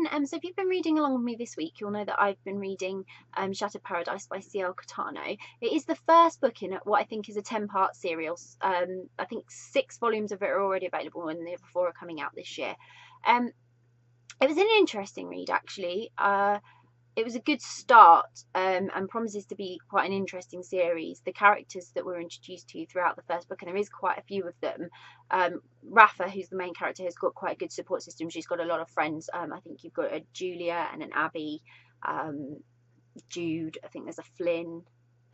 again. So if you've been reading along with me this week, you'll know that I've been reading Shattered Paradise by C.L. Catano. It is the first book in what I think is a 10-part series. I think 6 volumes of it are already available and the other 4 are coming out this year. It was an interesting read, actually. It was a good start and promises to be quite an interesting series. The characters that we're introduced to throughout the first book, and there is quite a few of them. Rafa, who's the main character, has got quite a good support system. She's got a lot of friends. I think you've got a Julia and an Abby, Jude. I think there's a Flynn.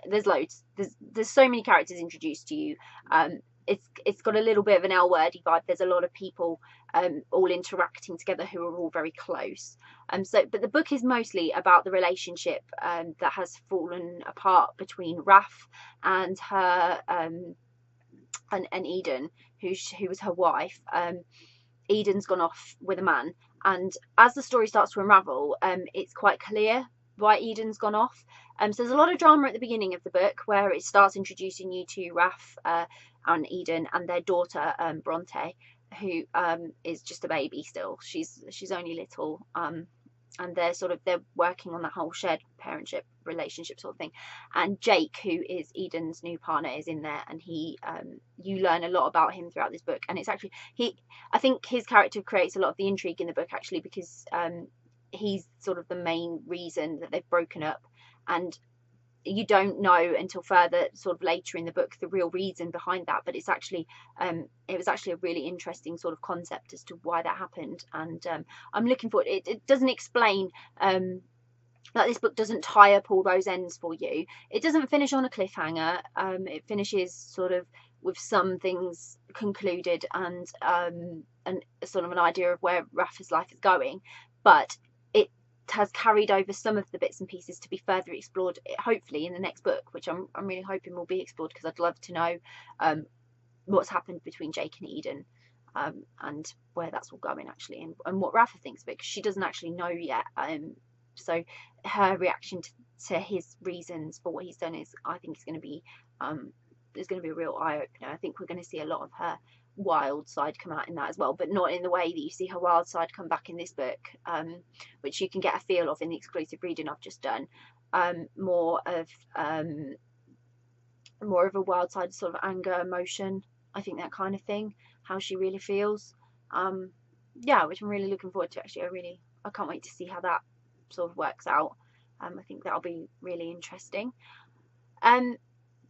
There's loads. There's so many characters introduced to you. It's got a little bit of an L-wordy vibe. There's a lot of people all interacting together who are all very close. But the book is mostly about the relationship that has fallen apart between Raf and her and Eden, who was her wife. Eden's gone off with a man, and as the story starts to unravel, it's quite clear why Eden's gone off. So there's a lot of drama at the beginning of the book where it starts introducing you to Raf and Eden and their daughter Bronte, who is just a baby still. She's only little, and they're working on that whole shared parentship relationship sort of thing. And Jake, who is Eden's new partner, is in there, and you learn a lot about him throughout this book. And it's actually I think his character creates a lot of the intrigue in the book, actually, because he's sort of the main reason that they've broken up, and you don't know until further sort of later in the book the real reason behind that. But it's actually it was actually a really interesting sort of concept as to why that happened, and I'm looking forward. It doesn't explain that this book doesn't tie up all those ends for you. It doesn't finish on a cliffhanger. It finishes sort of with some things concluded and sort of an idea of where Rafa's life is going, but has carried over some of the bits and pieces to be further explored, hopefully in the next book, which I'm really hoping will be explored, because I'd love to know what's happened between Jake and Eden, and where that's all going, actually, and what Rafa thinks of it, because she doesn't actually know yet. So her reaction to his reasons for what he's done is, I think, is going to be a real eye-opener. I think we're going to see a lot of her wild side come out in that as well, but not in the way that you see her wild side come back in this book, which you can get a feel of in the exclusive reading I've just done. More of a wild side, sort of anger, emotion, I think, that kind of thing, how she really feels. Yeah, which I'm really looking forward to, actually. I can't wait to see how that sort of works out. I think that'll be really interesting.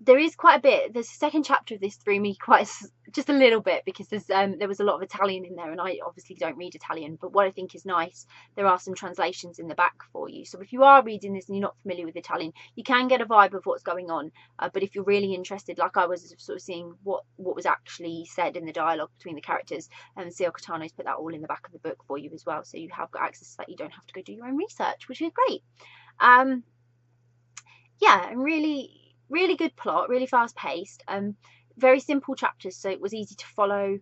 There is quite a bit. The second chapter of this threw me just a little bit, because there was a lot of Italian in there, and I obviously don't read Italian, but what I think is nice, there are some translations in the back for you. So if you are reading this and you're not familiar with Italian, you can get a vibe of what's going on, but if you're really interested, like I was, sort of seeing what was actually said in the dialogue between the characters, and C.L. Catano's put that all in the back of the book for you as well, so you have got access to that. You don't have to go do your own research, which is great. Yeah, and really good plot, really fast paced, very simple chapters, so it was easy to follow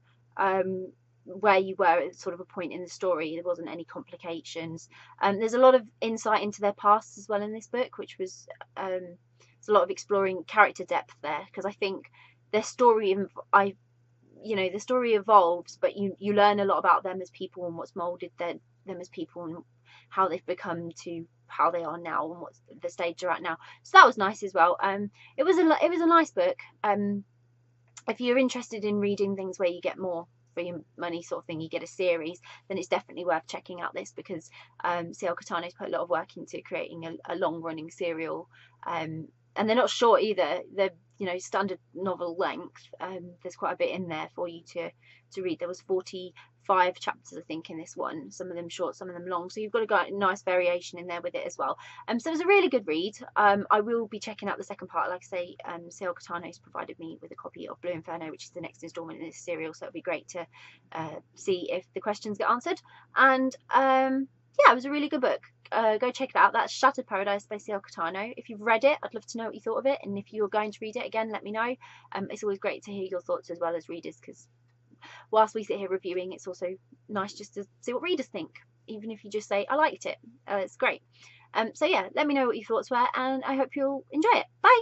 where you were at sort of a point in the story. There wasn't any complications. There's a lot of insight into their pasts as well in this book, which was there's a lot of exploring character depth there, because I think their story, the story evolves, but you learn a lot about them as people and what's molded them as people and how they've become to how they are now and what's the stage they're at now. So that was nice as well. It was a nice book. If you're interested in reading things where you get more for your money sort of thing, you get a series, then it's definitely worth checking out this, because C.L. Catano's put a lot of work into creating a long running serial, and they're not short either. They're standard novel length. There's quite a bit in there for you to read. There was 45 chapters, I think, in this one, some of them short, some of them long, so you've got a nice variation in there with it as well. So it was a really good read. I will be checking out the second part. Like I say, C.L. Catano's provided me with a copy of Blue Inferno, which is the next installment in this serial, so it'll be great to see if the questions get answered. And yeah, it was a really good book. Go check it out. That's Shattered Paradise by C.L. Catano. If you've read it, I'd love to know what you thought of it, and if you're going to read it again, let me know. It's always great to hear your thoughts as well as readers, because whilst we sit here reviewing, it's also nice just to see what readers think, even if you just say I liked it. It's great. So yeah, let me know what your thoughts were, and I hope you'll enjoy it. Bye.